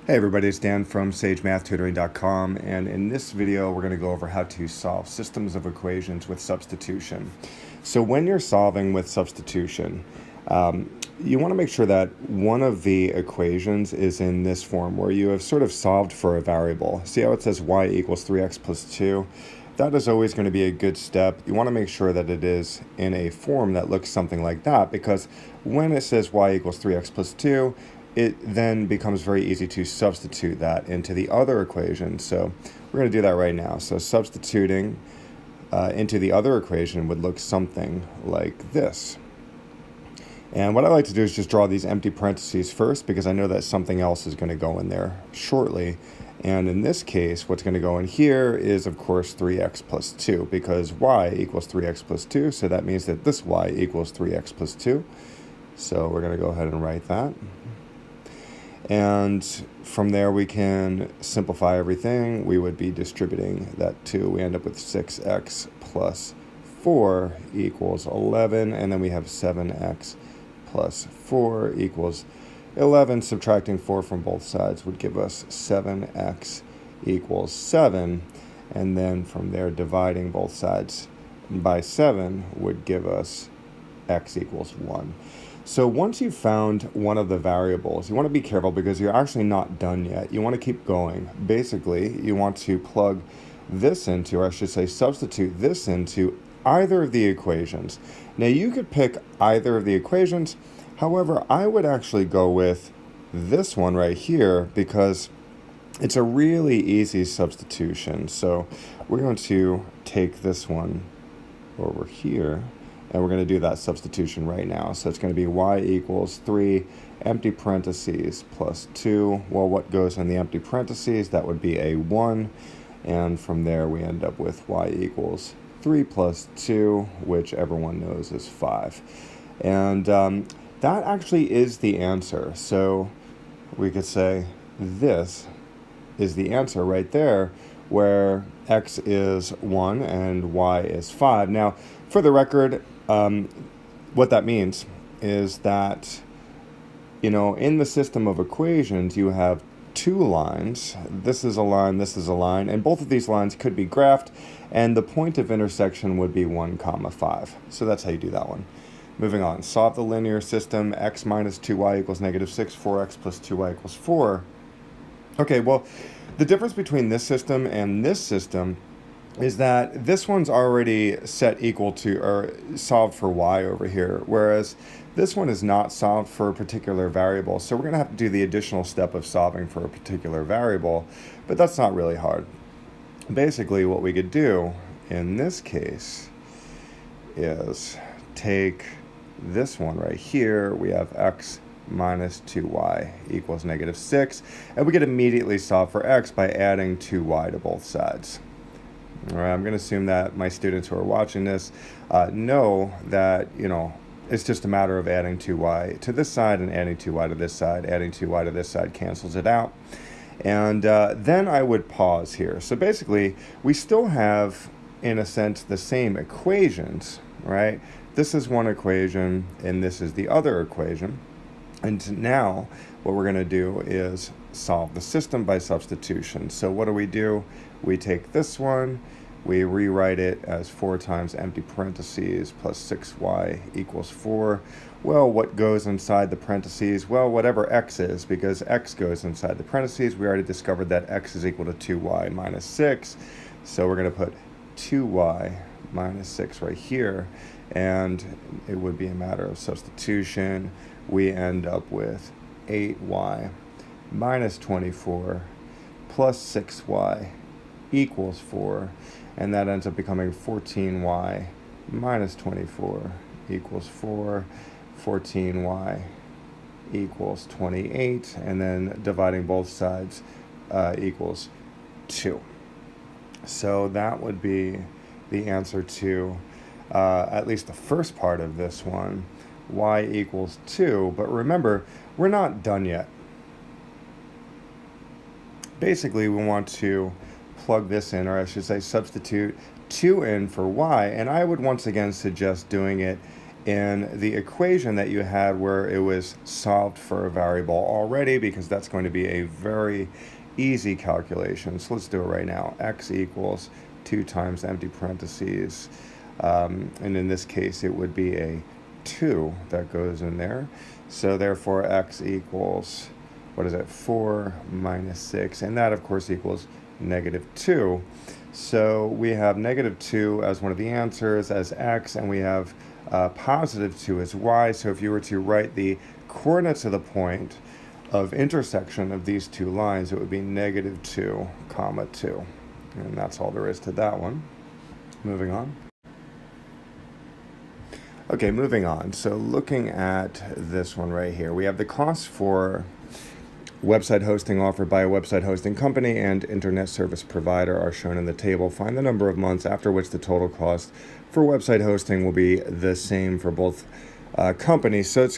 Hey everybody, it's Dan from sagemathtutoring.com, and in this video we're going to go over how to solve systems of equations with substitution. So when you're solving with substitution, you want to make sure that one of the equations is in this form where you have sort of solved for a variable. See how it says y equals 3x plus 2? That is always going to be a good step. You want to make sure that it is in a form that looks something like that, because when it says y equals 3x plus 2, it then becomes very easy to substitute that into the other equation. So we're going to do that right now. So substituting into the other equation would look something like this. And what I like to do is just draw these empty parentheses first, because I know that something else is going to go in there shortly. And in this case, what's going to go in here is, of course, 3x plus 2, because y equals 3x plus 2. So that means that this y equals 3x plus 2. So we're going to go ahead and write that. And from there we can simplify everything. We would be distributing that 2. We end up with 6x plus 4 equals 11. And then we have 7x plus 4 equals 11. Subtracting 4 from both sides would give us 7x equals 7. And then from there, dividing both sides by 7 would give us x equals 1. So once you've found one of the variables, you want to be careful because you're actually not done yet. You want to keep going. Basically, you want to plug this into, or I should say substitute this into either of the equations. Now you could pick either of the equations. However, I would actually go with this one right here because it's a really easy substitution. So we're going to take this one over here, and we're going to do that substitution right now. So it's going to be y equals 3 empty parentheses plus 2. Well, what goes in the empty parentheses? That would be a 1. And from there, we end up with y equals 3 plus 2, which everyone knows is 5. And that actually is the answer. So we could say this is the answer right there, where x is 1 and y is 5. Now, for the record, what that means is that, in the system of equations, you have two lines. This is a line, this is a line, and both of these lines could be graphed, and the point of intersection would be 1, 5. So that's how you do that one. Moving on, solve the linear system, x minus 2y equals negative 6, 4x plus 2y equals 4. Okay, well, the difference between this system and this system is that this one's already set equal to, or solved for y over here, whereas this one is not solved for a particular variable. So we're going to have to do the additional step of solving for a particular variable, but that's not really hard. Basically, what we could do in this case is take this one right here. We have x minus 2y equals negative 6, and we could immediately solve for x by adding 2y to both sides. All right, I'm going to assume that my students who are watching this know that, it's just a matter of adding 2y to this side and adding 2y to this side. Adding 2y to this side cancels it out. And then I would pause here. So basically, we still have, in a sense, the same equations, right? This is one equation, and this is the other equation. And now what we're going to do is solve the system by substitution. So what do? We take this one, we rewrite it as 4 times empty parentheses plus 6y equals 4. Well, what goes inside the parentheses? Well, whatever x is, because x goes inside the parentheses. We already discovered that x is equal to 2y minus 6. So we're going to put 2y minus 6 right here, and it would be a matter of substitution. We end up with 8y minus 24 plus 6y equals 4, and that ends up becoming 14y minus 24 equals 4, 14y equals 28, and then dividing both sides equals 2. So that would be the answer to at least the first part of this one, y equals 2. But remember, we're not done yet. Basically, we want to plug this in, or I should say substitute 2 in for y, and I would once again suggest doing it in the equation that you had where it was solved for a variable already, because that's going to be a very easy calculation. So let's do it right now. X equals 2 times empty parentheses. And in this case, it would be a 2 that goes in there. So therefore, X equals, what is it, 4 minus 6. And that, of course, equals -2. So we have -2 as one of the answers as X, and we have +2 as Y. So if you were to write the coordinates of the point of intersection of these two lines, it would be -2, 2. And that's all there is to that one. Moving on. Okay, moving on. So looking at this one right here, we have the cost for website hosting offered by a website hosting company and internet service provider are shown in the table. Find the number of months after which the total cost for website hosting will be the same for both companies. So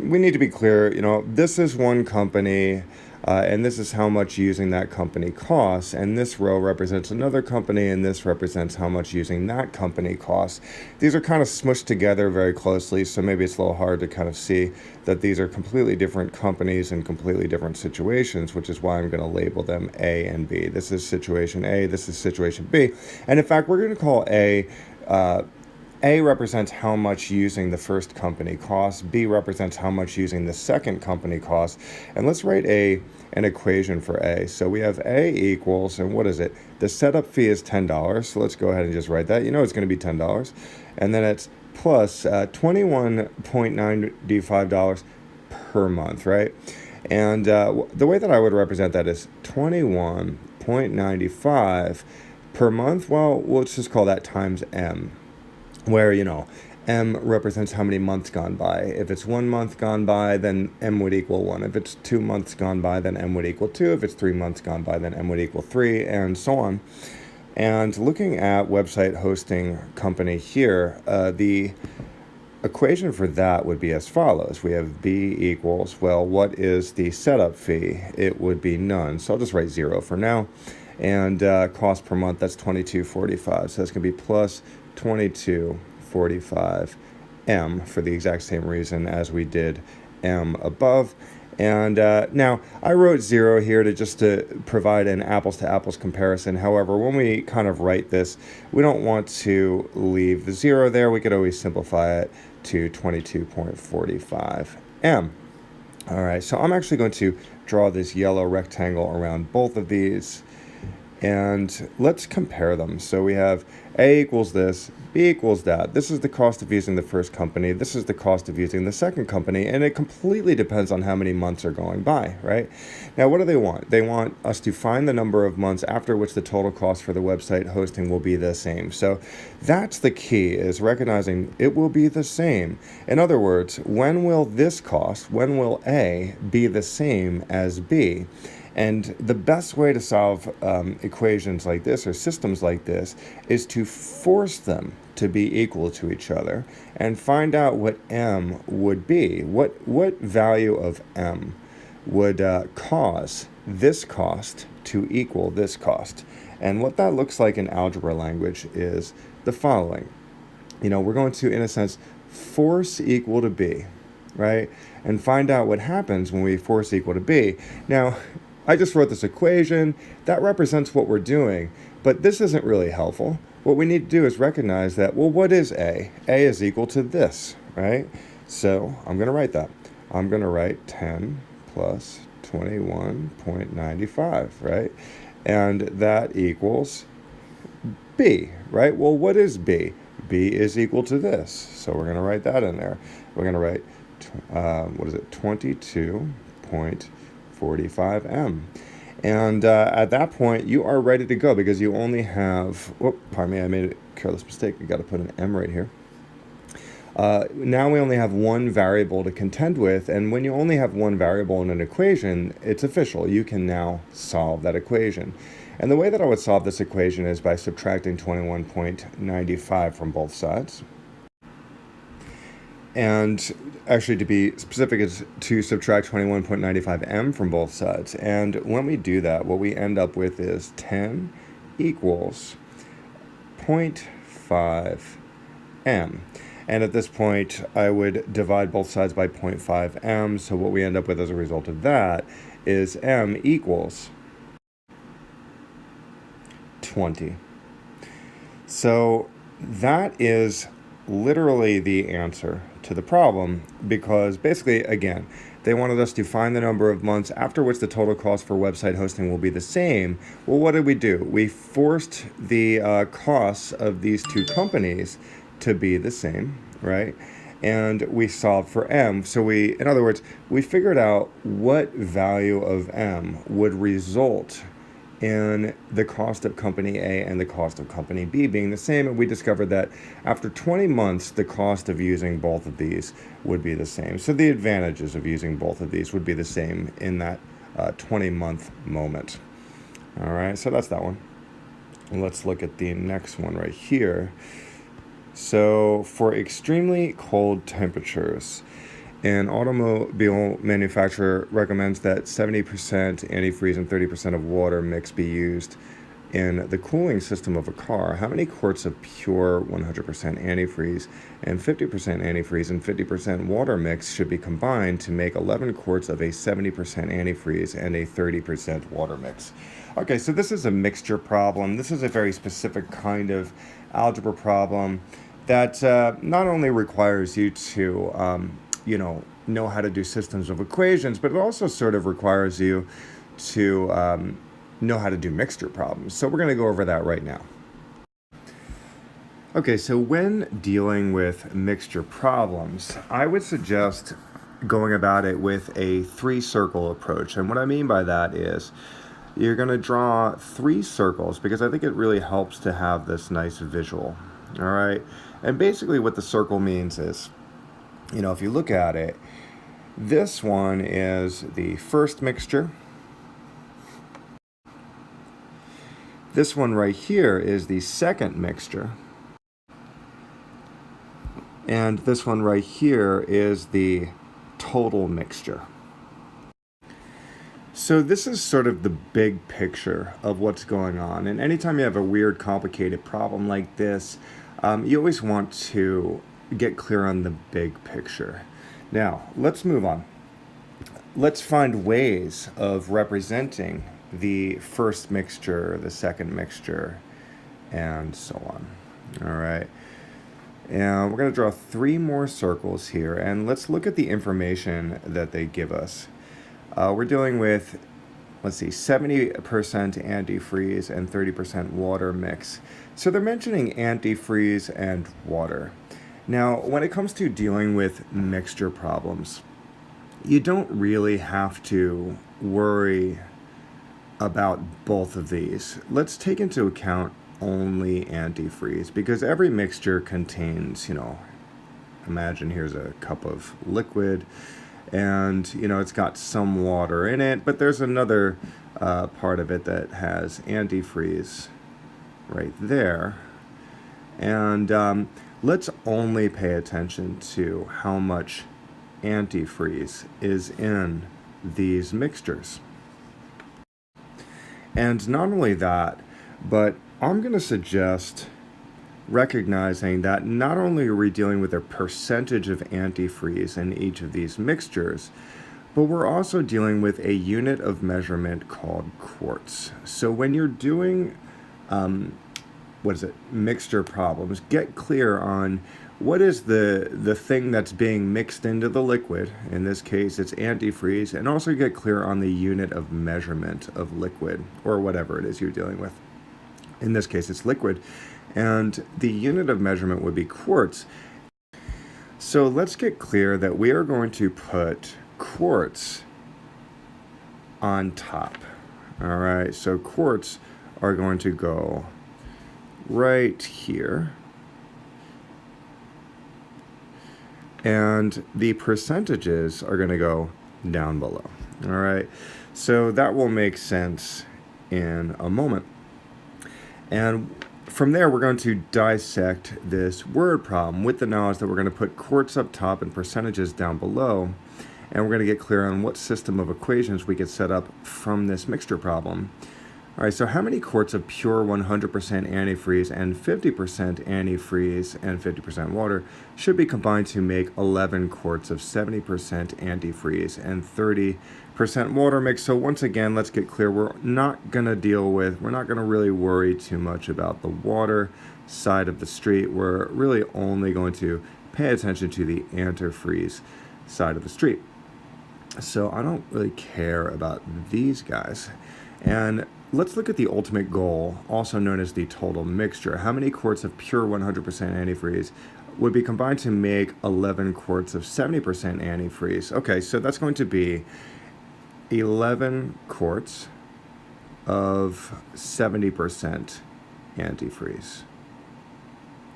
we need to be clear, this is one company, and this is how much using that company costs, and this row represents another company, and this represents how much using that company costs. These are kind of smushed together very closely, so maybe it's a little hard to kind of see that these are completely different companies in completely different situations, which is why I'm going to label them A and B. This is situation A, this is situation B, and in fact, we're going to call A represents how much using the first company costs. B represents how much using the second company costs. And let's write an equation for A. So we have A equals, and what is it? The setup fee is $10. So let's go ahead and just write that. It's going to be $10. And then it's plus $21.95 per month, right? And the way that I would represent that is $21.95 per month. Well, let's just call that times M, where, M represents how many months gone by. If it's 1 month gone by, then M would equal 1. If it's 2 months gone by, then M would equal 2. If it's 3 months gone by, then M would equal 3, and so on. And looking at website hosting company here, the equation for that would be as follows. We have B equals, well, what is the setup fee? It would be none. So I'll just write 0 for now. And cost per month, that's $22.45. So that's going to be plus $22.45 M for the exact same reason as we did M above. And now I wrote 0 here to provide an apples to apples comparison. However, when we kind of write this, we don't want to leave the 0 there. We could always simplify it to 22.45 M. All right, so I'm actually going to draw this yellow rectangle around both of these. And let's compare them. So we have A equals this, B equals that. This is the cost of using the first company. This is the cost of using the second company. And it completely depends on how many months are going by, right? Now, what do they want? They want us to find the number of months after which the total cost for the website hosting will be the same. So that's the key, is recognizing it will be the same. In other words, when will this cost, when will A be the same as B? And the best way to solve equations like this or systems like this is to force them to be equal to each other and find out what M would be. What value of M would cause this cost to equal this cost? And what that looks like in algebra language is the following. We're going to, in a sense, force equal to B, right? And find out what happens when we force equal to B. Now, I just wrote this equation that represents what we're doing, but this isn't really helpful. What we need to do is recognize that, well, what is A? A is equal to this, right? So I'm going to write that. I'm going to write 10 plus 21.95, right? And that equals B, right? Well, what is B? B is equal to this. So we're going to write that in there. We're going to write, 22.45 M. And at that point, you are ready to go because you only have, pardon me, I made a careless mistake. I got to put an M right here. Now we only have one variable to contend with, and when you only have one variable in an equation, it's official. You can now solve that equation. And the way that I would solve this equation is by subtracting 21.95 from both sides. And actually, to be specific, is to subtract 21.95 M from both sides. And when we do that, what we end up with is 10 equals 0.5 M. And at this point, I would divide both sides by 0.5 m. So what we end up with as a result of that is m equals 20. So that is literally the answer to the problem, because basically, again, they wanted us to find the number of months after which the total cost for website hosting will be the same. Well, what did we do? We forced the costs of these two companies to be the same, right? And we solved for m. So in other words, we figured out what value of m would result in the cost of company A and the cost of company B being the same. And we discovered that after 20 months, the cost of using both of these would be the same. So the advantages of using both of these would be the same in that 20-month moment. All right, so that's that one. And let's look at the next one right here. So for extremely cold temperatures, an automobile manufacturer recommends that 70% antifreeze and 30% of water mix be used in the cooling system of a car. How many quarts of pure 100% antifreeze and 50% antifreeze and 50% water mix should be combined to make 11 quarts of a 70% antifreeze and a 30% water mix? Okay, so this is a mixture problem. This is a very specific kind of algebra problem that not only requires you to know how to do systems of equations, but it also sort of requires you to know how to do mixture problems. So we're going to go over that right now. Okay, so when dealing with mixture problems, I would suggest going about it with a 3-circle approach. And what I mean by that is you're going to draw 3 circles, because I think it really helps to have this nice visual. All right, and basically what the circle means is, if you look at it, this one is the first mixture. This one right here is the second mixture. And this one right here is the total mixture. So this is sort of the big picture of what's going on. And anytime you have a weird, complicated problem like this, you always want to get clear on the big picture. Now, let's move on. Let's find ways of representing the first mixture, the second mixture, and so on. All right. And we're going to draw 3 more circles here, and let's look at the information that they give us. We're dealing with, 70% antifreeze and 30% water mix. So they're mentioning antifreeze and water. Now, when it comes to dealing with mixture problems, you don't really have to worry about both of these. Let's take into account only antifreeze, because every mixture contains, imagine here's a cup of liquid, and, it's got some water in it, but there's another part of it that has antifreeze right there. And let's only pay attention to how much antifreeze is in these mixtures. And not only that, but I'm going to suggest recognizing that not only are we dealing with a percentage of antifreeze in each of these mixtures, but we're also dealing with a unit of measurement called quarts. So when you're doing mixture problems, get clear on what is the thing that's being mixed into the liquid. In this case, it's antifreeze, and also get clear on the unit of measurement of liquid, or whatever it is you're dealing with. In this case, it's liquid, and the unit of measurement would be quarts. So let's get clear that we are going to put quarts on top. All right, so quarts are going to go right here. And the percentages are going to go down below. All right, so that will make sense in a moment. And from there, we're going to dissect this word problem with the knowledge that we're going to put quarts up top and percentages down below. And we're going to get clear on what system of equations we could set up from this mixture problem. All right, so how many quarts of pure 100% antifreeze and 50% antifreeze and 50% water should be combined to make 11 quarts of 70% antifreeze and 30% water mix? So once again, let's get clear. We're not going to really worry too much about the water side of the street. We're really only going to pay attention to the antifreeze side of the street. So I don't really care about these guys. And let's look at the ultimate goal, also known as the total mixture. How many quarts of pure 100% antifreeze would be combined to make 11 quarts of 70% antifreeze? Okay, so that's going to be 11 quarts of 70% antifreeze,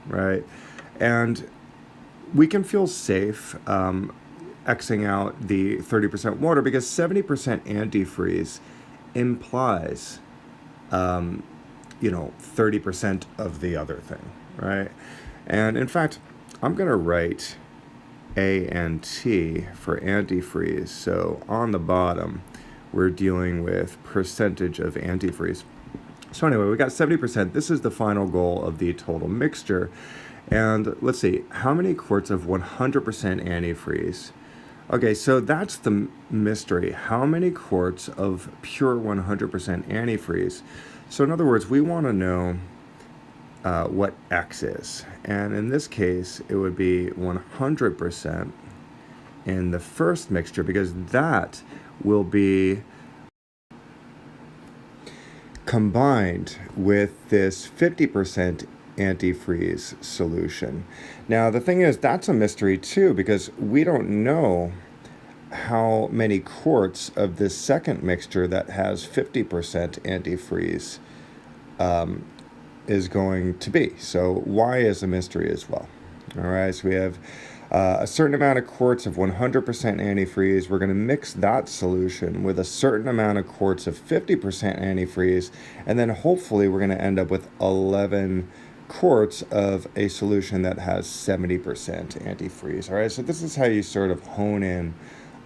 right? And we can feel safe Xing out the 30% water because 70% antifreeze implies 30% of the other thing, right? And in fact, I'm going to write A and T for antifreeze. So on the bottom, we're dealing with percentage of antifreeze. So anyway, we got 70%. This is the final goal of the total mixture. And let's see, how many quarts of 100% antifreeze? Okay, so that's the mystery. How many quarts of pure 100% antifreeze? So in other words, we want to know what X is. And in this case, it would be 100% in the first mixture because that will be combined with this 50% antifreeze solution. Now, the thing is, that's a mystery too, because we don't know how many quarts of this second mixture that has 50% antifreeze is going to be. So Y is a mystery as well. All right, so we have a certain amount of quarts of 100% antifreeze. We're going to mix that solution with a certain amount of quarts of 50% antifreeze, and then hopefully we're going to end up with 11 quarts of a solution that has 70% antifreeze. All right, so this is how you sort of hone in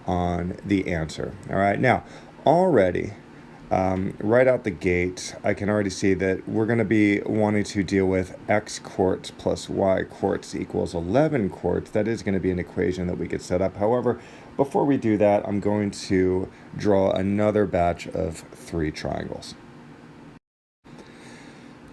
on the answer. All right, now already right out the gate, I can already see that we're going to be wanting to deal with X quarts plus Y quarts equals 11 quarts. That is going to be an equation that we could set up. However, before we do that, I'm going to draw another batch of 3 triangles.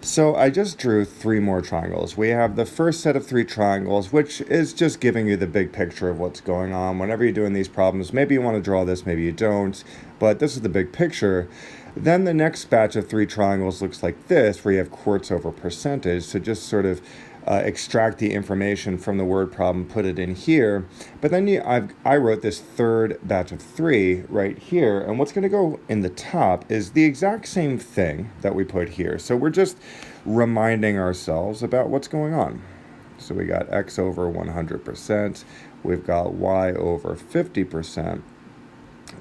So I just drew 3 more triangles. We have the first set of 3 triangles, which is just giving you the big picture of what's going on. Whenever you're doing these problems, maybe you want to draw this, maybe you don't, but this is the big picture. Then the next batch of 3 triangles looks like this, where you have quarts over percentage. So just sort of extract the information from the word problem, put it in here. But then I wrote this third batch of 3 right here, and what's going to go in the top is the exact same thing that we put here. So we're just reminding ourselves about what's going on. So we got X over 100%, we've got Y over 50%,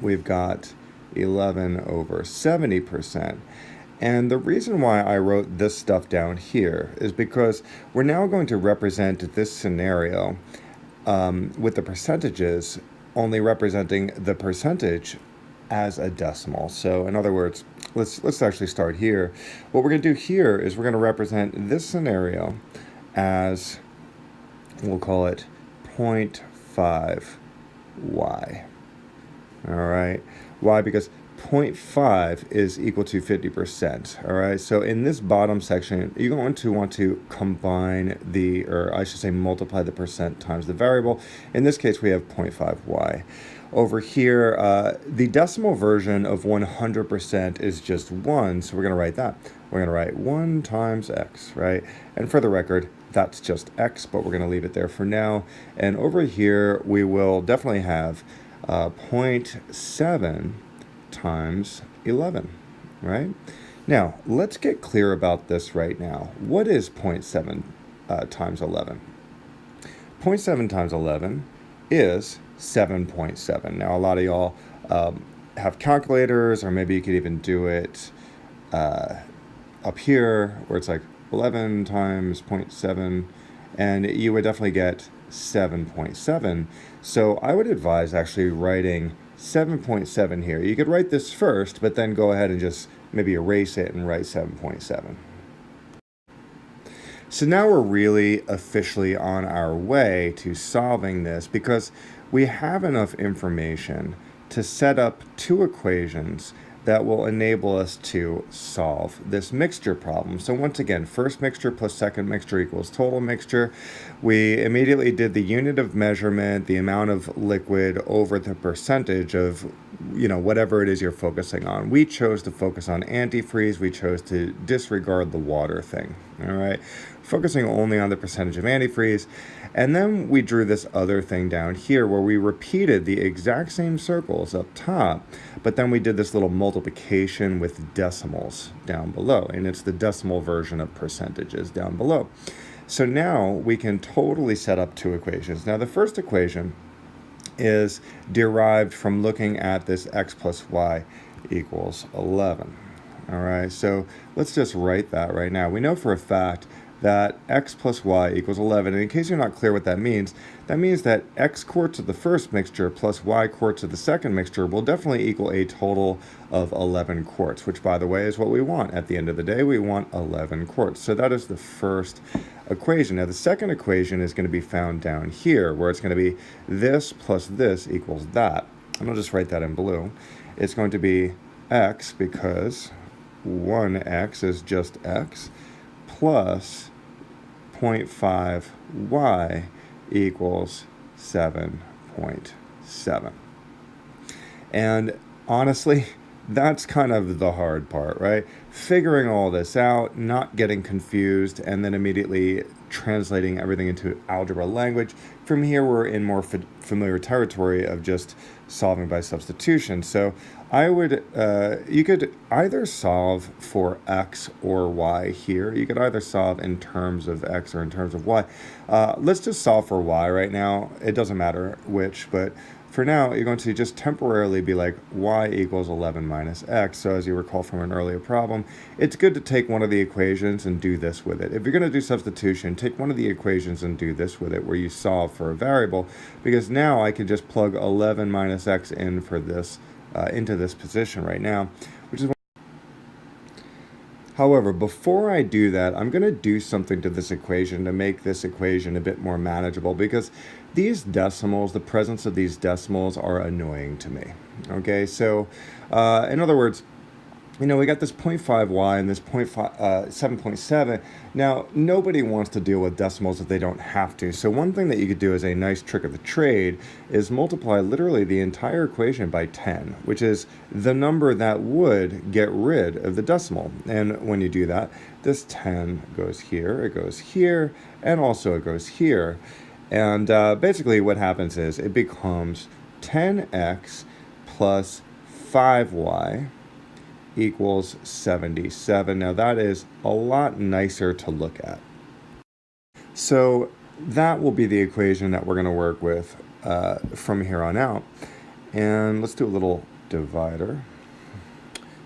we've got 11 over 70%. And the reason why I wrote this stuff down here is because we're now going to represent this scenario with the percentages only representing the percentage as a decimal. So in other words, let's actually start here. What we're going to do here is we're going to represent this scenario as, we'll call it 0.5y. All right. Why? Because 0.5 is equal to 50%. All right. So in this bottom section, you're going to want to combine or I should say multiply the percent times the variable. In this case, we have 0.5y. Over here, the decimal version of 100% is just 1. So we're going to write that. We're going to write 1 times x, right? And for the record, that's just x, but we're going to leave it there for now. And over here, we will definitely have 0.7 times 11, right? Now, let's get clear about this right now. What is 0.7 times 11? 0.7 times 11 is 7.7. Now, a lot of y'all have calculators, or maybe you could even do it up here, where it's like 11 times 0.7, and you would definitely get 7.7. So I would advise actually writing 7.7 here. You could write this first, but then go ahead and just maybe erase it and write 7.7. So now we're really officially on our way to solving this because we have enough information to set up two equations that will enable us to solve this mixture problem. So once again, first mixture plus second mixture equals total mixture. We immediately did the unit of measurement, the amount of liquid over the percentage of, whatever it is you're focusing on. We chose to focus on antifreeze. We chose to disregard the water thing, all right? Focusing only on the percentage of antifreeze. And then we drew this other thing down here where we repeated the exact same circles up top, but then we did this little multiplication with decimals down below, and it's the decimal version of percentages down below. So now we can totally set up two equations. Now the first equation is derived from looking at this x plus y equals 11. All right, so let's just write that right now. We know for a fact that x plus y equals 11. And in case you're not clear what that means that x quarts of the first mixture plus y quarts of the second mixture will definitely equal a total of 11 quarts, which, by the way, is what we want. At the end of the day, we want 11 quarts. So that is the first equation. Now, the second equation is going to be found down here, where it's going to be this plus this equals that. And I'll just write that in blue. It's going to be x, because 1x is just x, plus 0.5y equals 7.7. And honestly, that's kind of the hard part, right? Figuring all this out, not getting confused, and then immediately translating everything into algebra language. From here, we're in more familiar territory of just solving by substitution. So I would, you could either solve for x or y here. You could either solve in terms of x or in terms of y. Let's just solve for y right now. It doesn't matter which, but for now, you're going to just temporarily be like y equals 11 minus x. So as you recall from an earlier problem, it's good to take one of the equations and do this with it. If you're going to do substitution, take one of the equations and do this with it, where you solve for a variable, because now I can just plug 11 minus x in for this, into this position right now, which is. However, before I do that, I'm going to do something to this equation to make this equation a bit more manageable, because these decimals, the presence of these decimals, are annoying to me. Okay, so in other words, we got this 0.5y and this 7.7. Now, nobody wants to deal with decimals if they don't have to. So one thing that you could do as a nice trick of the trade is multiply literally the entire equation by 10, which is the number that would get rid of the decimal. And when you do that, this 10 goes here, it goes here, and also it goes here. And basically what happens is it becomes 10x plus 5y equals 77. Now that is a lot nicer to look at. So that will be the equation that we're going to work with from here on out. And let's do a little divider.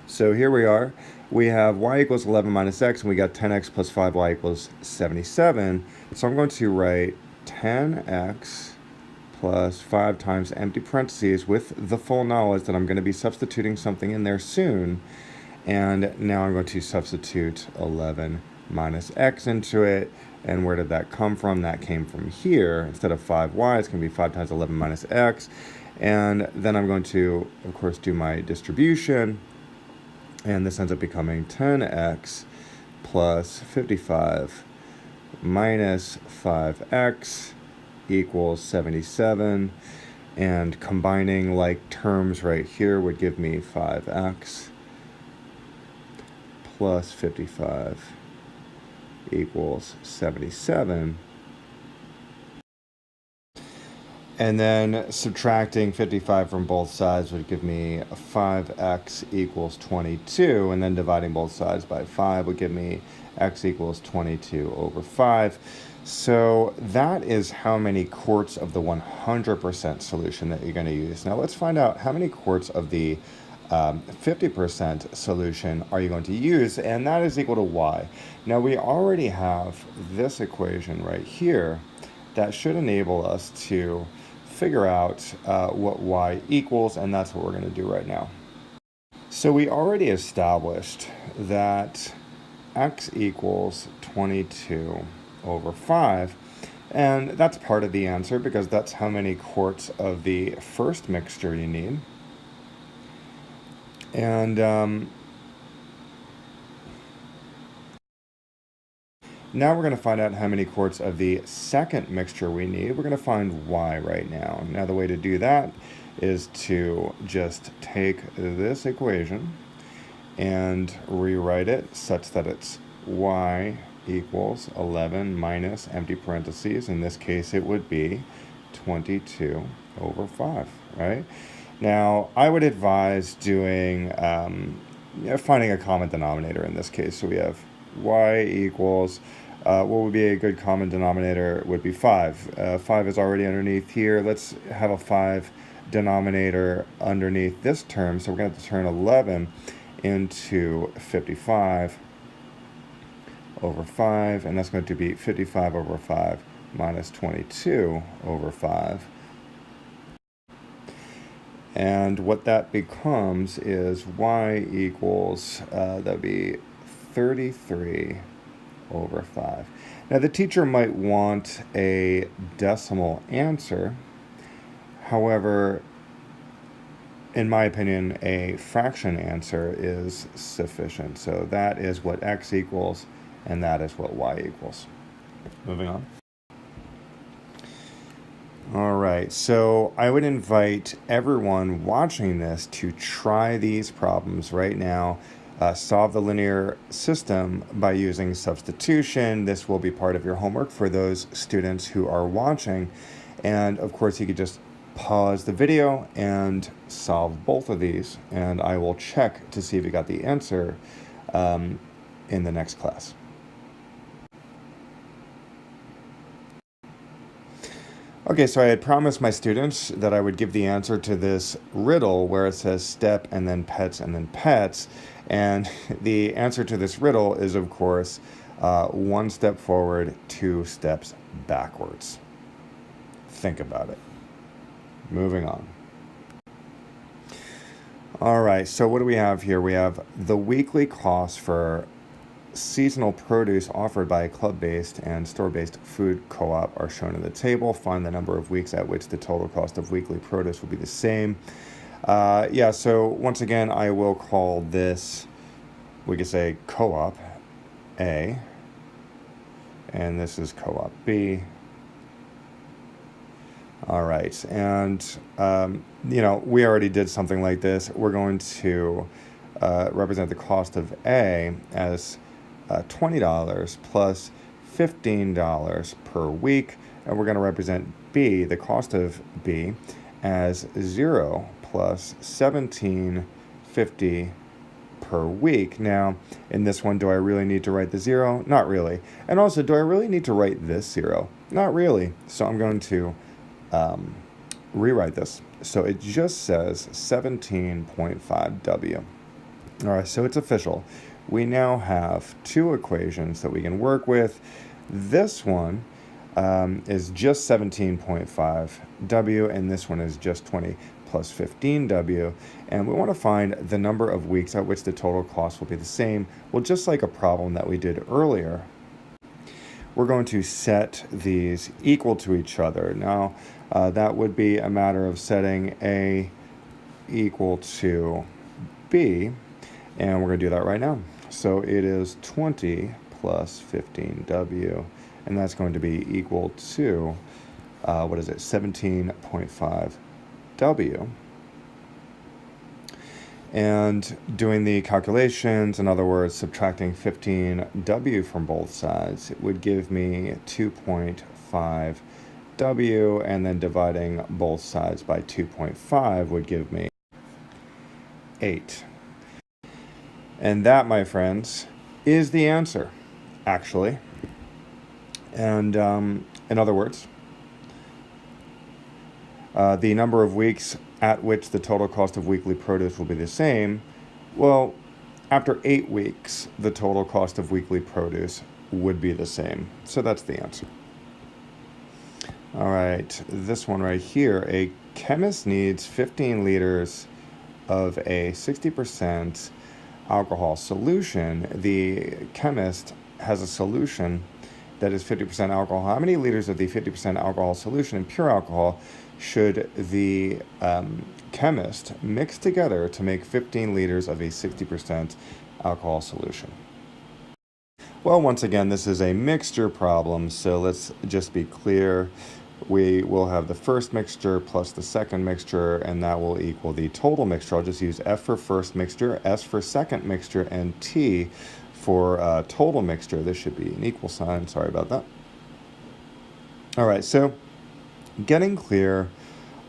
So here we are. We have y equals 11 minus x, and we got 10x plus 5y equals 77. So I'm going to write 10x plus 5 times empty parentheses with the full knowledge that I'm going to be substituting something in there soon. And now I'm going to substitute 11 minus x into it. And where did that come from? That came from here. Instead of 5y, it's going to be 5 times 11 minus x. And then I'm going to, of course, do my distribution. And this ends up becoming 10x plus 55 minus 5x equals 77, and combining like terms right here would give me 5x plus 55 equals 77. And then subtracting 55 from both sides would give me 5x equals 22, and then dividing both sides by 5 would give me x equals 22 over 5. So that is how many quarts of the 100% solution that you're going to use. Now let's find out how many quarts of the 50% solution are you going to use, and that is equal to y. Now we already have this equation right here that should enable us to figure out what y equals, and that's what we're going to do right now. So we already established that x equals 22 over 5, and that's part of the answer because that's how many quarts of the first mixture you need. And now we're going to find out how many quarts of the second mixture we need. We're going to find y right now. Now the way to do that is to just take this equation and rewrite it such that it's y equals 11 minus empty parentheses. In this case, it would be 22 over 5, right? Now, I would advise doing, finding a common denominator in this case. So we have y equals, what would be a good common denominator would be 5. 5 is already underneath here. Let's have a 5 denominator underneath this term. So we're going to have to turn 11 into 55 over 5, and that's going to be 55 over 5 minus 22 over 5. And what that becomes is y equals, that would be 33 over 5. Now the teacher might want a decimal answer. However, in my opinion, a fraction answer is sufficient. So that is what x equals, and that is what y equals. Moving on. All right, so I would invite everyone watching this to try these problems right now. Solve the linear system by using substitution. This will be part of your homework for those students who are watching. And of course, you could just pause the video and solve both of these, and I will check to see if you got the answer in the next class. Okay, so I had promised my students that I would give the answer to this riddle where it says step and then pets and then pets. And the answer to this riddle is, of course, 1 step forward, 2 steps backwards. Think about it. Moving on. All right, so what do we have here? We have the weekly cost for seasonal produce offered by a club-based and store-based food co-op are shown in the table. Find the number of weeks at which the total cost of weekly produce will be the same. So once again, I will call this, we could say co-op A, and this is co-op B. All right, and we already did something like this. We're going to represent the cost of A as $20 plus $15 per week, and we're going to represent B, the cost of B, as 0 plus $17.50 per week. Now, in this one, do I really need to write the 0? Not really. And also, do I really need to write this 0? Not really. So I'm going to rewrite this. So it just says 17.5 W. All right, so it's official. We now have 2 equations that we can work with. This one is just 17.5 W, and this one is just 20 plus 15 W. And we want to find the number of weeks at which the total cost will be the same. Well, just like a problem that we did earlier, we're going to set these equal to each other. Now, that would be a matter of setting A equal to B, and we're going to do that right now. So it is 20 plus 15W, and that's going to be equal to, 17.5 W. And doing the calculations, in other words, subtracting 15W from both sides, it would give me 2.5 W, and then dividing both sides by 2.5 would give me 8. And that, my friends, is the answer, actually. And in other words, the number of weeks at which the total cost of weekly produce will be the same, well, after 8 weeks, the total cost of weekly produce would be the same. So that's the answer. All right, this one right here, a chemist needs 15 liters of a 60% alcohol solution. The chemist has a solution that is 50% alcohol. How many liters of the 50% alcohol solution in pure alcohol should the chemist mix together to make 15 liters of a 60% alcohol solution? Well, once again, this is a mixture problem, so let's just be clear. We will have the first mixture plus the second mixture, and that will equal the total mixture. I'll just use F for first mixture, S for second mixture, and T for total mixture. This should be an equal sign. Sorry about that. All right, so getting clear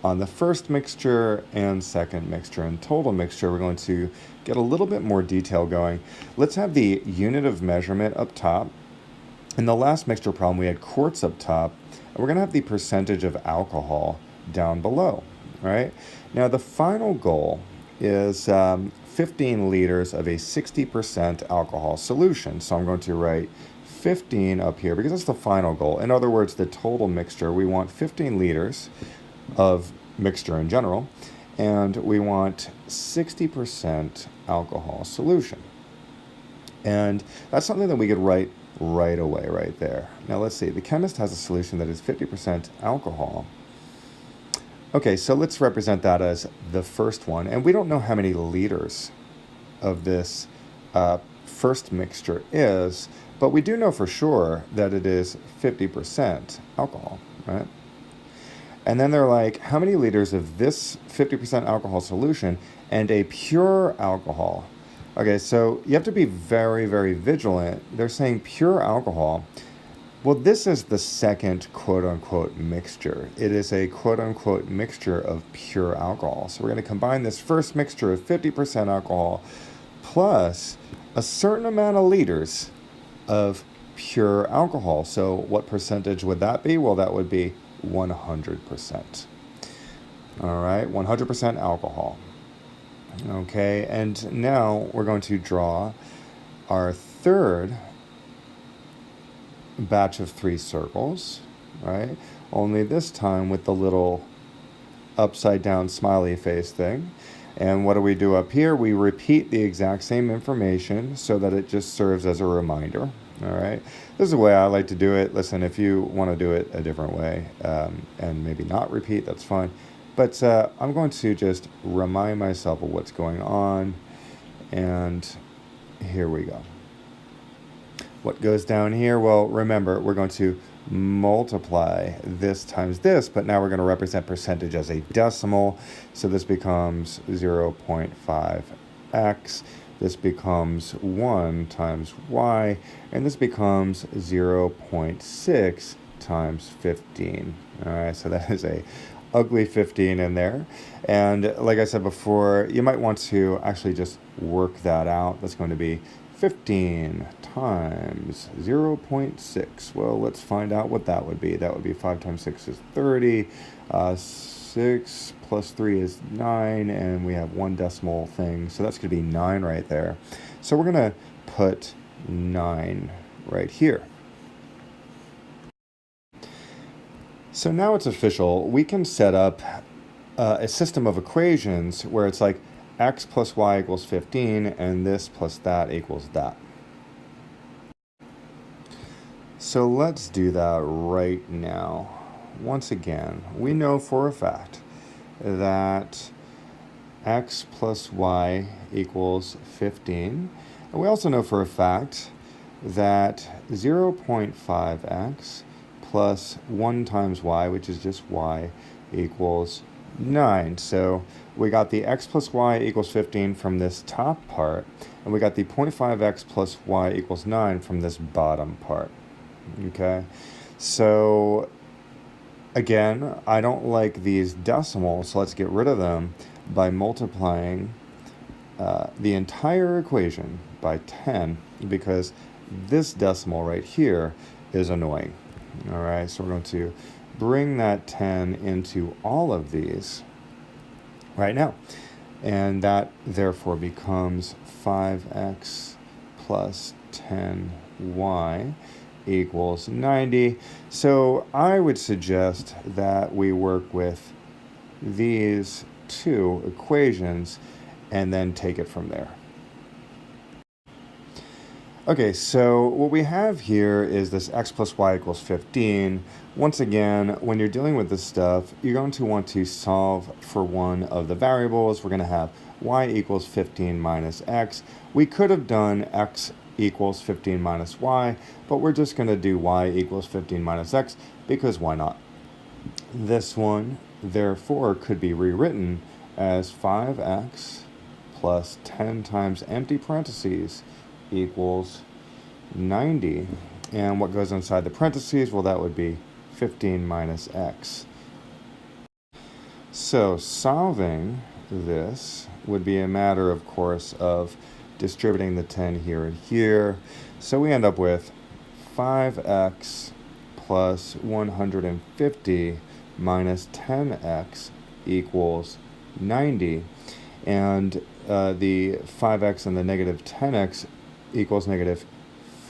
on the first mixture and second mixture and total mixture, we're going to get a little bit more detail going. Let's have the unit of measurement up top. In the last mixture problem, we had quarts up top, and we're going to have the percentage of alcohol down below, right? Now, the final goal is 15 liters of a 60% alcohol solution. So I'm going to write 15 up here because that's the final goal. In other words, the total mixture, we want 15 liters of mixture in general, and we want 60% alcohol solution. And that's something that we could write right away right there. Now let's see, the chemist has a solution that is 50% alcohol. Okay, so let's represent that as the first one, and we don't know how many liters of this first mixture is, but we do know for sure that it is 50% alcohol, right? And then they're like, how many liters of this 50% alcohol solution and a pure alcohol? Okay, so you have to be very, very vigilant. They're saying pure alcohol. Well, this is the second quote-unquote mixture. It is a quote-unquote mixture of pure alcohol. So we're going to combine this first mixture of 50% alcohol plus a certain amount of liters of pure alcohol. So what percentage would that be? Well, that would be 100%. All right, 100% alcohol. Okay, and now we're going to draw our third batch of 3 circles, right? Only this time with the little upside down smiley face thing. And what do we do up here? We repeat the exact same information so that it just serves as a reminder. All right, this is the way I like to do it. Listen, if you want to do it a different way and maybe not repeat, that's fine. But I'm going to just remind myself of what's going on. And here we go. What goes down here? Well, remember, we're going to multiply this times this, but now we're going to represent percentage as a decimal. So this becomes 0.5x. This becomes 1 times y, and this becomes 0.6 times 15. All right, so that is a ugly 15 in there. And like I said before, you might want to actually just work that out. That's going to be 15 times 0.6. Well, let's find out what that would be. That would be 5 times 6 is 30. 6 plus 3 is 9, and we have 1 decimal thing. So that's going to be 9 right there. So we're going to put 9 right here. So now it's official. We can set up a system of equations where it's like x plus y equals 15, and this plus that equals that. So let's do that right now. Once again, we know for a fact that x plus y equals 15. And we also know for a fact that 0.5x plus 1 times y, which is just y, equals 9. So we got the x plus y equals 15 from this top part, and we got the 0.5x plus y equals 9 from this bottom part. Okay, so again, I don't like these decimals, so let's get rid of them by multiplying the entire equation by 10, because this decimal right here is annoying. All right, so we're going to bring that 10 into all of these right now. And that therefore becomes 5x plus 10y equals 90. So I would suggest that we work with these two equations and then take it from there. Okay, so what we have here is this x plus y equals 15. Once again, when you're dealing with this stuff, you're going to want to solve for one of the variables. We're going to have y equals 15 minus x. We could have done x equals 15 minus y, but we're just going to do y equals 15 minus x because why not? This one, therefore, could be rewritten as 5x plus 10 times empty parentheses equals 90. And what goes inside the parentheses? Well, that would be 15 minus x. So solving this would be a matter, of course, of distributing the 10 here and here. So we end up with 5x plus 150 minus 10x equals 90. And the 5x and the negative 10x equals negative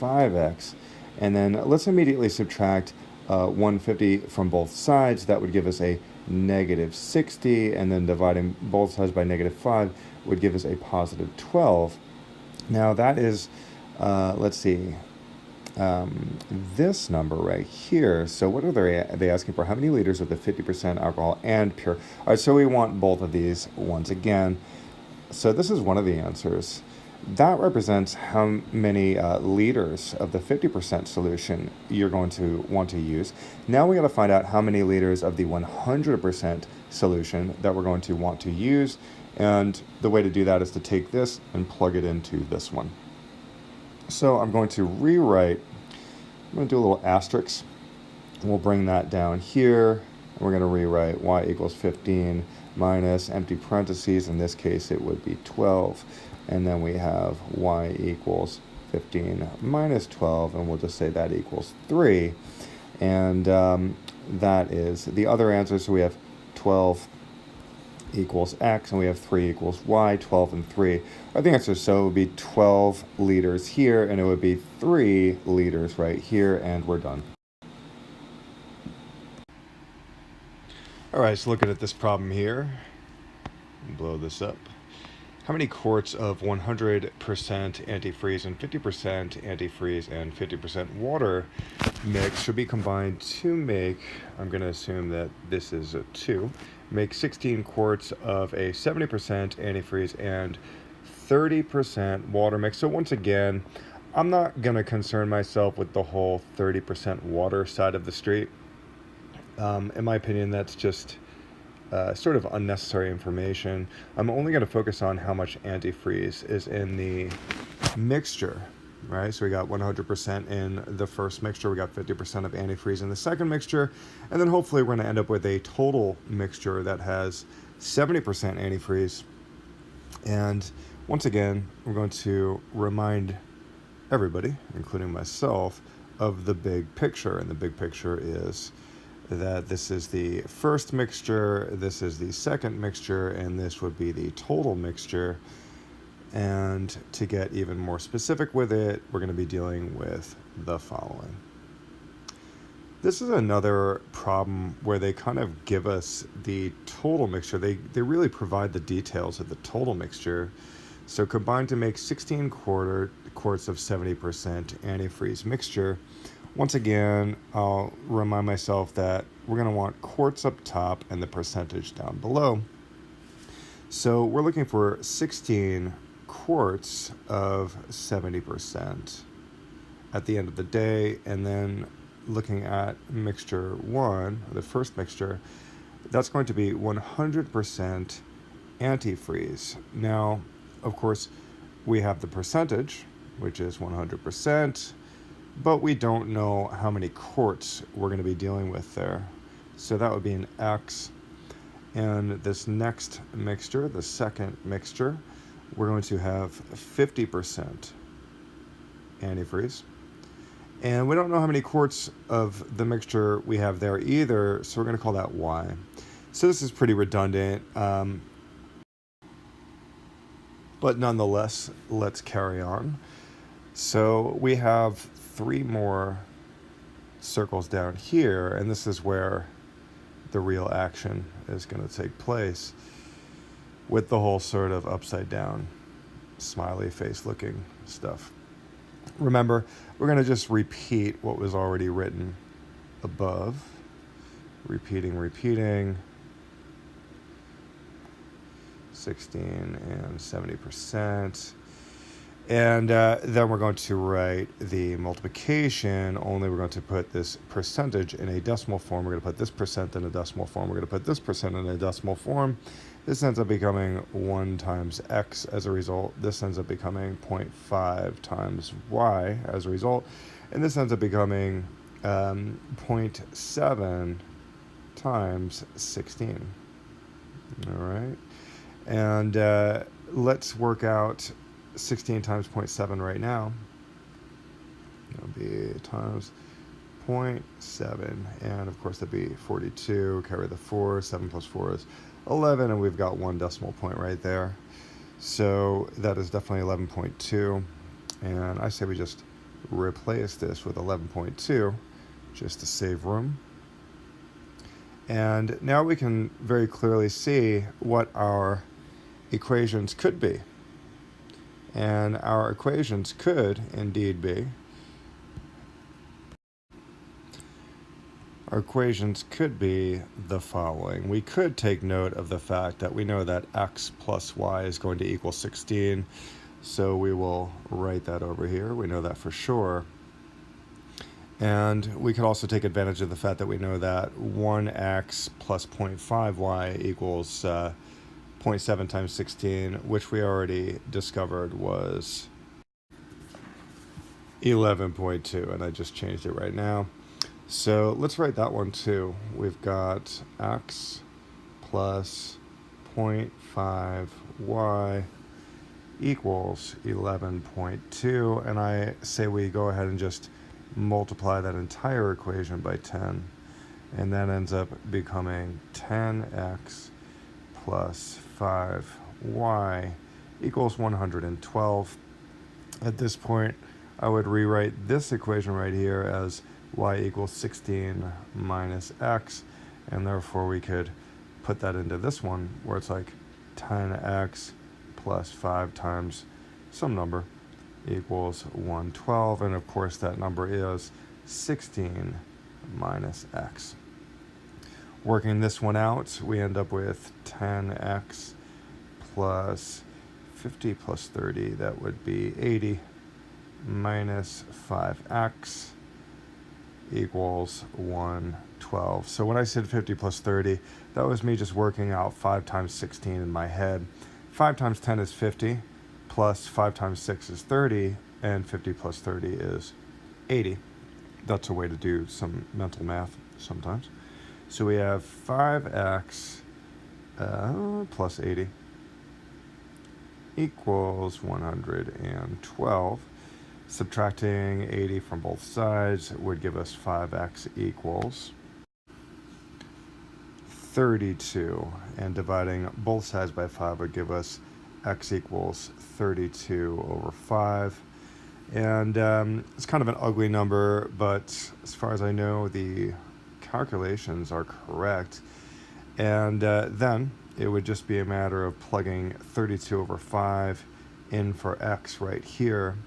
5x. And then let's immediately subtract 150 from both sides. That would give us a negative 60. And then dividing both sides by negative 5 would give us a positive 12. Now that is, let's see, this number right here. So what are they asking for? How many liters of the 50% alcohol and pure? All right, so we want both of these once again. So this is one of the answers. That represents how many liters of the 50% solution you're going to want to use. Now we got to find out how many liters of the 100% solution that we're going to want to use. And the way to do that is to take this and plug it into this one. So I'm going to rewrite, I'm going to do a little asterisk, and we'll bring that down here. And we're going to rewrite y equals 15 minus empty parentheses. In this case, it would be 12. And then we have y equals 15 minus 12, and we'll just say that equals 3. And that is the other answer. So we have 12 equals x, and we have 3 equals y. 12 and 3 are the answers. So it would be 12 liters here, and it would be 3 liters right here, and we're done. All right, so looking at this problem here, blow this up. How many quarts of 100% antifreeze and 50% antifreeze and 50% water mix should be combined to make, I'm going to assume that this is a 2, make 16 quarts of a 70% antifreeze and 30% water mix? So once again, I'm not going to concern myself with the whole 30% water side of the street. In my opinion, that's just sort of unnecessary information. I'm only going to focus on how much antifreeze is in the mixture, right? So we got 100% in the first mixture, we got 50% of antifreeze in the second mixture, and then hopefully we're going to end up with a total mixture that has 70% antifreeze. And once again, we're going to remind everybody, including myself, of the big picture, and the big picture is that this is the first mixture, this is the second mixture, and this would be the total mixture. And to get even more specific with it, we're going to be dealing with the following. This is another problem where they kind of give us the total mixture. They really provide the details of the total mixture. So combined to make 16 quarts of 70% antifreeze mixture. Once again, I'll remind myself that we're going to want quarts up top and the percentage down below. So we're looking for 16 quarts of 70% at the end of the day. And then looking at mixture 1, the first mixture, that's going to be 100% antifreeze. Now, of course, we have the percentage, which is 100%. But we don't know how many quarts we're going to be dealing with there. So that would be an X. And this next mixture, the second mixture, we're going to have 50% antifreeze. And we don't know how many quarts of the mixture we have there either, so we're going to call that Y. So this is pretty redundant. But nonetheless, let's carry on. So we have 3 more circles down here, and this is where the real action is going to take place with the whole sort of upside down smiley face looking stuff. Remember, we're going to just repeat what was already written above. Repeating. 16 and 70%. And then we're going to write the multiplication, only we're going to put this percentage in a decimal form. We're going to put this percent in a decimal form. We're going to put this percent in a decimal form. This ends up becoming 1 times x as a result. This ends up becoming 0.5 times y as a result. And this ends up becoming 0.7 times 16. All right. And let's work out 16 times 0.7 right now. It'll be times 0.7, and of course that'd be 42, carry the 4, 7 plus 4 is 11, and we've got 1 decimal point right there. So that is definitely 11.2, and I say we just replace this with 11.2 just to save room. And now we can very clearly see what our equations could be. And our equations could indeed be, the following. We could take note of the fact that we know that x plus y is going to equal 16, so we will write that over here. We know that for sure. And we could also take advantage of the fact that we know that 1x plus 0.5y equals 0.7 times 16, which we already discovered was 11.2, and I just changed it right now. So let's write that one too. We've got x plus 0.5y equals 11.2, and I say we go ahead and just multiply that entire equation by 10, and that ends up becoming 10x plus 5y equals 112. At this point, I would rewrite this equation right here as y equals 16 minus x, and therefore we could put that into this one where it's like 10x plus 5 times some number equals 112, and of course that number is 16 minus x. Working this one out, we end up with 10x plus 50 plus 30, that would be 80, minus 5x equals 112. So when I said 50 plus 30, that was me just working out 5 times 16 in my head. 5 times 10 is 50, plus 5 times 6 is 30, and 50 plus 30 is 80. That's a way to do some mental math sometimes. So we have 5x plus 80 equals 112. Subtracting 80 from both sides would give us 5x equals 32. And dividing both sides by 5 would give us x equals 32 over 5. And it's kind of an ugly number, but as far as I know, the calculations are correct. And then it would just be a matter of plugging 32 over 5 in for x right here.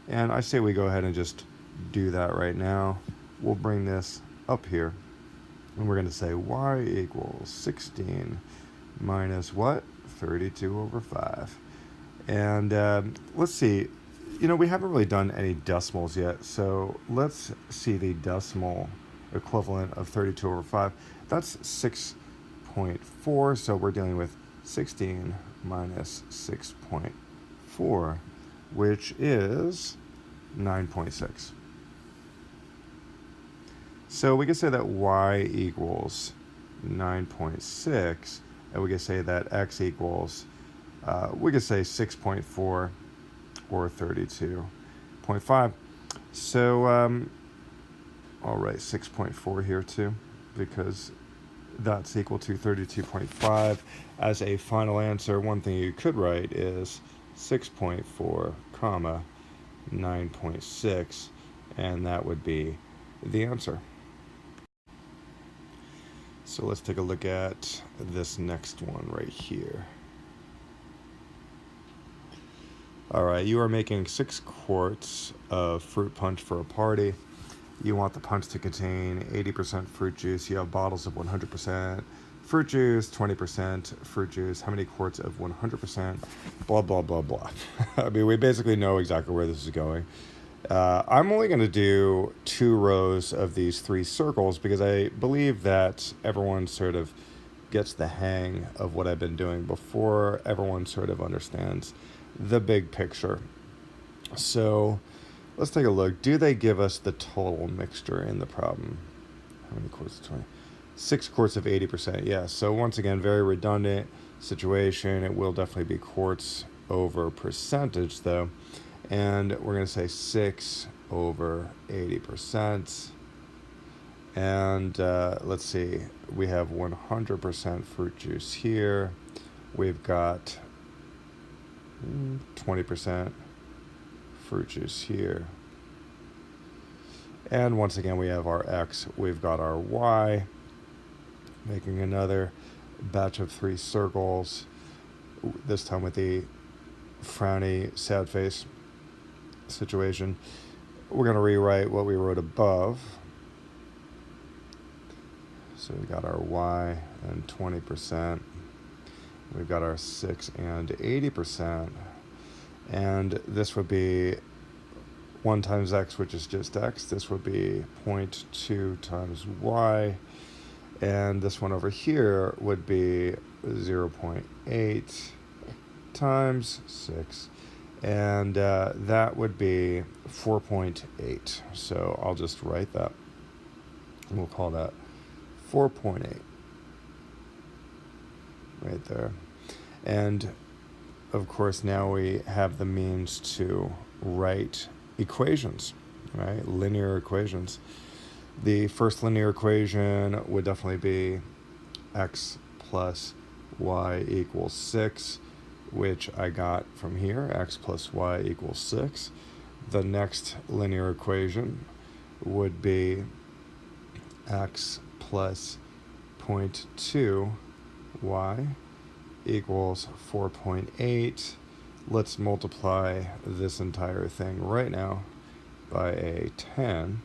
And I say we go ahead and just do that right now. We'll bring this up here, and we're going to say y equals 16 minus what? 32 over 5. And let's see. You know, we haven't really done any decimals yet, so let's see the decimal equivalent of 32 over 5. That's 6.4, so we're dealing with 16 minus 6.4, which is 9.6. So we can say that y equals 9.6, and we can say that x equals, we could say 6.4 or 32.5. So, I'll write 6.4 here too, because that's equal to 32.5. As a final answer, one thing you could write is 6.4 comma 9.6, and that would be the answer. So let's take a look at this next one right here. All right, you are making 6 quarts of fruit punch for a party. You want the punch to contain 80% fruit juice. You have bottles of 100% fruit juice, 20% fruit juice. How many quarts of 100%? Blah, blah, blah, blah. I mean, we basically know exactly where this is going. I'm only going to do 2 rows of these 3 circles because I believe that everyone sort of gets the hang of what I've been doing before everyone sort of understands the big picture. So let's take a look. Do they give us the total mixture in the problem? How many quarts of 20? 6 quarts of 80%. Yeah, so once again, very redundant situation. It will definitely be quarts over percentage though. And we're going to say 6 over 80%. And let's see, we have 100% fruit juice here. We've got 20% fruit juice here. And once again, we have our X, we've got our Y. Making another batch of 3 circles, this time with the frowny, sad face situation. We're going to rewrite what we wrote above. So we got our Y and 20%. We've got our 6 and 80%. And this would be 1 times X, which is just X. This would be 0.2 times Y. And this one over here would be 0.8 times 6. And that would be 4.8. So I'll just write that. We'll call that 4.8 right there. And of course, now we have the means to write equations, right? Linear equations. The first linear equation would definitely be x plus y equals 6, which I got from here, x plus y equals 6. The next linear equation would be x plus 0.2 y equals 4.8. Let's multiply this entire thing right now by a 10,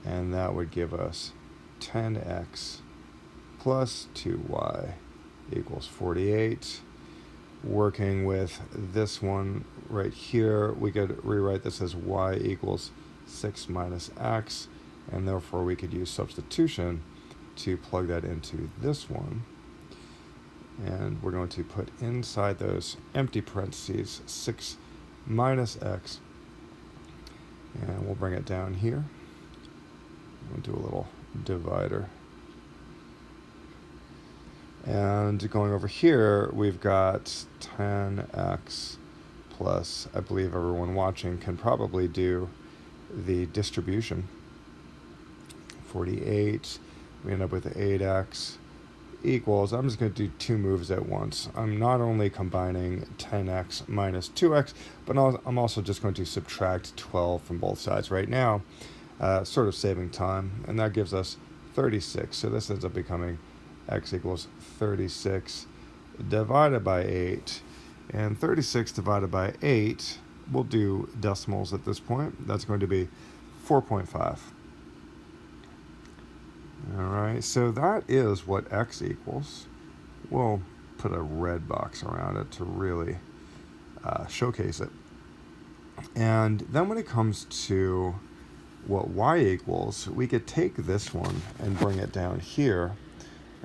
and that would give us 10x plus 2y equals 48. Working with this one right here, we could rewrite this as y equals 6 minus x, and therefore we could use substitution to plug that into this one. And we're going to put inside those empty parentheses 6 minus x, and we'll bring it down here. We'll do a little divider. And going over here, we've got 10x plus, I believe everyone watching can probably do the distribution. 48, we end up with 8x equals, I'm just going to do 2 moves at once. I'm not only combining 10x minus 2x, but I'm also just going to subtract 12 from both sides right now, sort of saving time, and that gives us 36. So this ends up becoming x equals 36 divided by 8, and 36 divided by 8, we'll do decimals at this point. That's going to be 4.5. All right, so that is what x equals. We'll put a red box around it to really showcase it. And then when it comes to what y equals, we could take this one and bring it down here,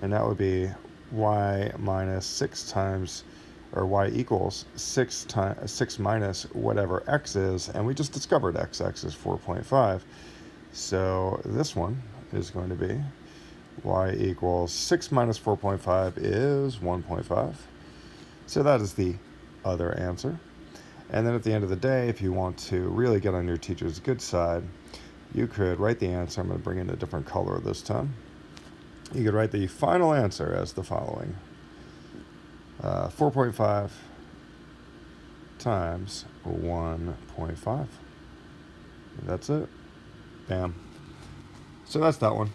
and that would be y minus 6 times, or y equals 6 minus whatever x is, and we just discovered x is 4.5. So this one is going to be y equals 6 minus 4.5 is 1.5. So that is the other answer. And then at the end of the day, if you want to really get on your teacher's good side, you could write the answer. I'm going to bring in a different color this time. You could write the final answer as the following. 4.5 times 1.5. That's it. Bam. So that's that one.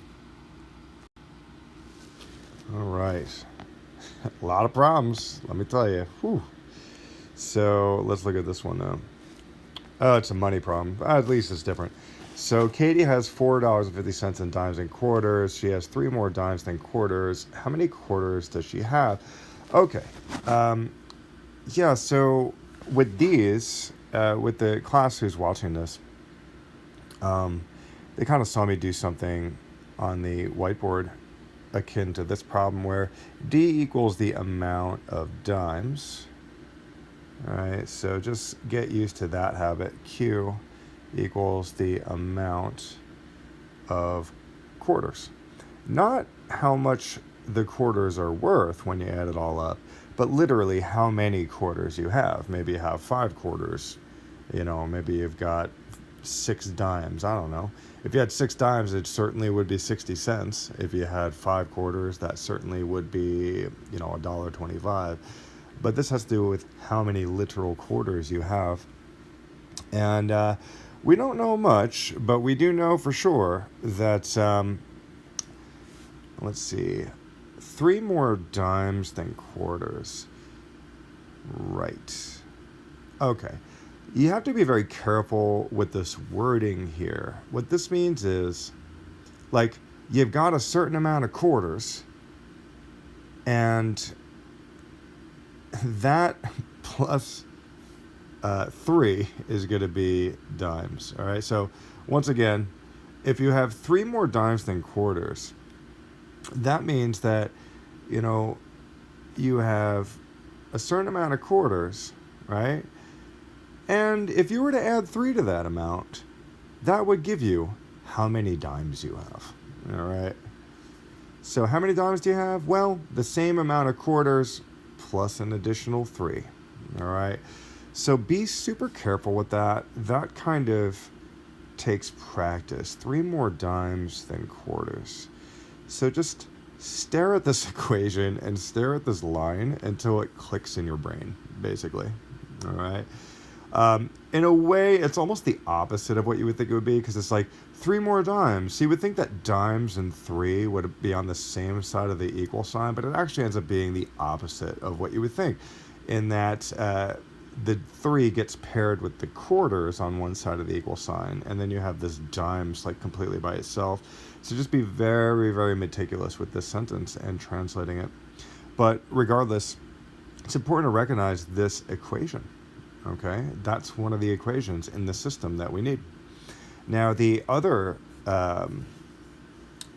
All right. A lot of problems, let me tell you. Whew. So let's look at this one now. Oh, it's a money problem. At least it's different. So Katie has $4.50 in dimes and quarters. She has 3 more dimes than quarters. How many quarters does she have? Okay. Yeah, so with these, with the class who's watching this, they kind of saw me do something on the whiteboard akin to this problem where D equals the amount of dimes. All right, so just get used to that habit. Q equals the amount of quarters. Not how much the quarters are worth when you add it all up, but literally how many quarters you have. Maybe you have 5 quarters. Maybe you've got 6 dimes. I don't know. If you had 6 dimes, it certainly would be 60 cents. If you had 5 quarters, that certainly would be, $1.25. But this has to do with how many literal quarters you have. And we don't know much, but we do know for sure that, let's see, 3 more dimes than quarters. Right. Okay. You have to be very careful with this wording here. What this means is, you've got a certain amount of quarters, and that plus 3 is going to be dimes. All right. So once again, if you have 3 more dimes than quarters, that means that you have a certain amount of quarters, right? And if you were to add 3 to that amount, that would give you how many dimes you have. All right. So how many dimes do you have? Well, the same amount of quarters plus an additional 3. All right. So be super careful with that. That kind of takes practice. 3 more dimes than quarters. So just stare at this equation and stare at this line until it clicks in your brain, basically. All right. In a way, it's almost the opposite of what you would think it would be, because it's like 3 more dimes. So you would think that dimes and 3 would be on the same side of the equal sign, but it actually ends up being the opposite of what you would think, in that the 3 gets paired with the quarters on one side of the equal sign, and then you have this dimes completely by itself. So just be very, very meticulous with this sentence and translating it. But regardless, it's important to recognize this equation. Okay, that's one of the equations in the system that we need. Now, the other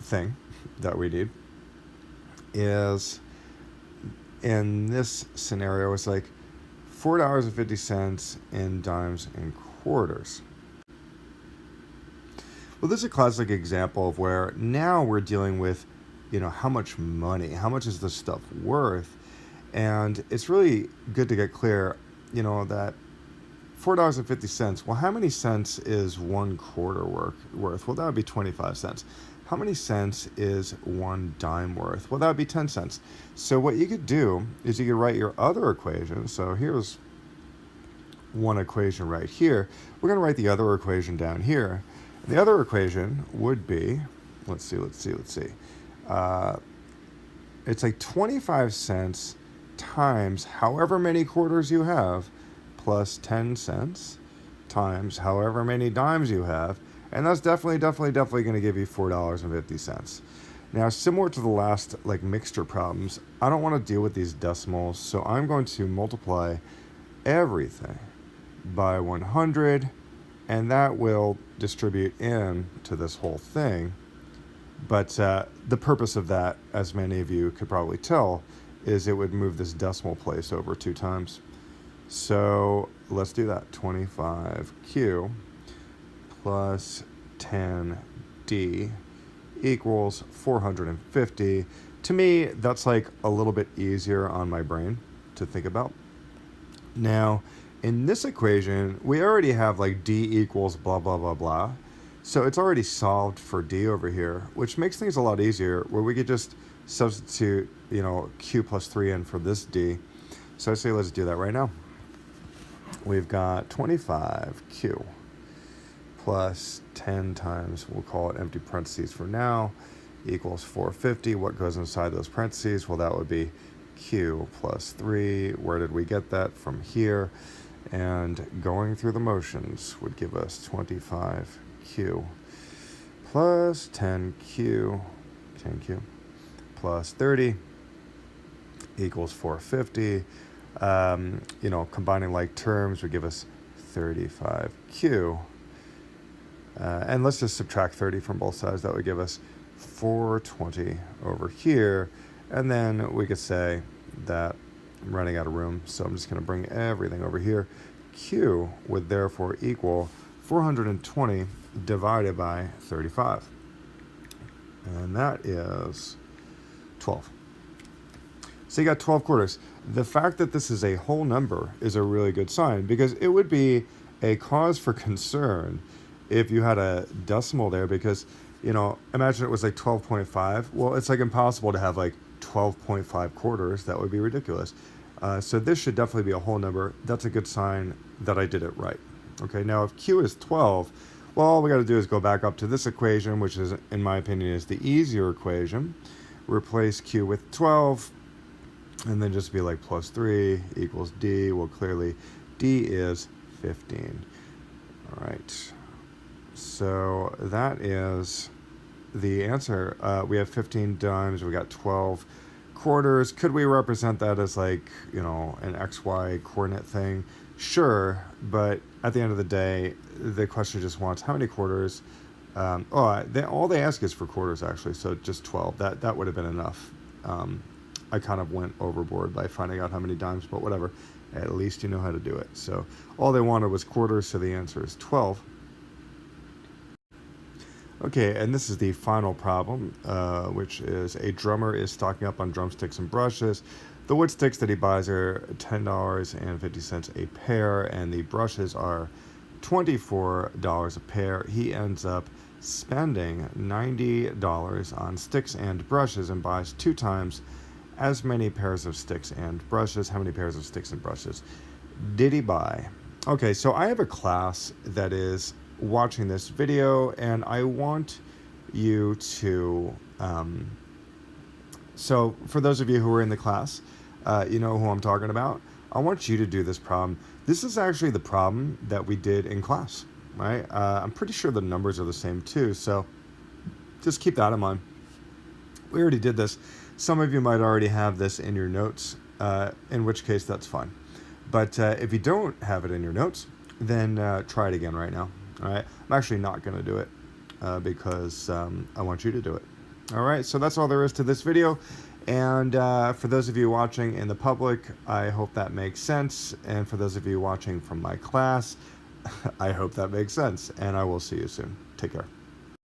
thing that we need is, in this scenario, it's like $4.50 in dimes and quarters. Well, this is a classic example of where now we're dealing with, how much money, how much is this stuff worth? And it's really good to get clear, that $4.50, well, how many cents is 1 quarter worth? Well, that would be 25 cents. How many cents is 1 dime worth? Well, that would be 10 cents. So what you could do is you could write your other equation. So here's one equation right here. We're going to write the other equation down here. The other equation would be, let's see. It's like 25 cents times however many quarters you have, plus 10 cents times however many dimes you have, and that's definitely going to give you $4.50. Now, similar to the last mixture problems, I don't want to deal with these decimals, so I'm going to multiply everything by 100, and that will distribute into this whole thing. But the purpose of that, as many of you could probably tell, is it would move this decimal place over 2 times. So let's do that. 25Q plus 10D equals 450. To me, that's a little bit easier on my brain to think about. Now, in this equation, we already have D equals blah, blah, blah, blah. So it's already solved for D over here, which makes things a lot easier, where we could just substitute, Q plus 3 in for this D. So I say let's do that right now. We've got 25Q plus 10 times, we'll call it empty parentheses for now, equals 450. What goes inside those parentheses? Well, that would be Q plus 3. Where did we get that? From here. And going through the motions would give us 25Q plus 10Q plus 30 equals 450. Combining like terms would give us 35Q. And let's just subtract 30 from both sides. That would give us 420 over here. And then we could say that I'm running out of room, so I'm just going to bring everything over here. Q would therefore equal 420 divided by 35. And that is 12. So you got 12 quarters. The fact that this is a whole number is a really good sign, because it would be a cause for concern if you had a decimal there, because, imagine it was like 12.5. Well, it's like impossible to have like 12.5 quarters. That would be ridiculous. So this should definitely be a whole number. That's a good sign that I did it right. Okay, now if Q is 12, well, all we got to do is go back up to this equation, which is, in my opinion, is the easier equation. Replace Q with 12, and then just be like plus 3 equals D. Well, clearly D is 15. All right. So that is the answer. We have 15 dimes. We got 12 quarters. Could we represent that as like, an XY coordinate thing? Sure, but at the end of the day, the question just wants how many quarters. All they ask is for quarters, actually, so just 12. That would have been enough. I kind of went overboard by finding out how many dimes, but whatever. At least you know how to do it. So all they wanted was quarters, so the answer is 12. Okay, and this is the final problem, which is a drummer is stocking up on drumsticks and brushes. The wood sticks that he buys are $10.50 a pair, and the brushes are $24 a pair. He ends up spending $90 on sticks and brushes and buys 2 times as many pairs of sticks and brushes. How many pairs of sticks and brushes did he buy? Okay, so I have a class that is watching this video, and I want you to so for those of you who are in the class, you know who I'm talking about. I want you to do this problem. This is actually the problem that we did in class, right? I'm pretty sure the numbers are the same too, so just keep that in mind. We already did this. Some of you might already have this in your notes, in which case that's fine. But if you don't have it in your notes, then try it again right now. All right, I'm actually not going to do it because I want you to do it. All right, so that's all there is to this video. And for those of you watching in the public, I hope that makes sense. And for those of you watching from my class, I hope that makes sense. And I will see you soon. Take care.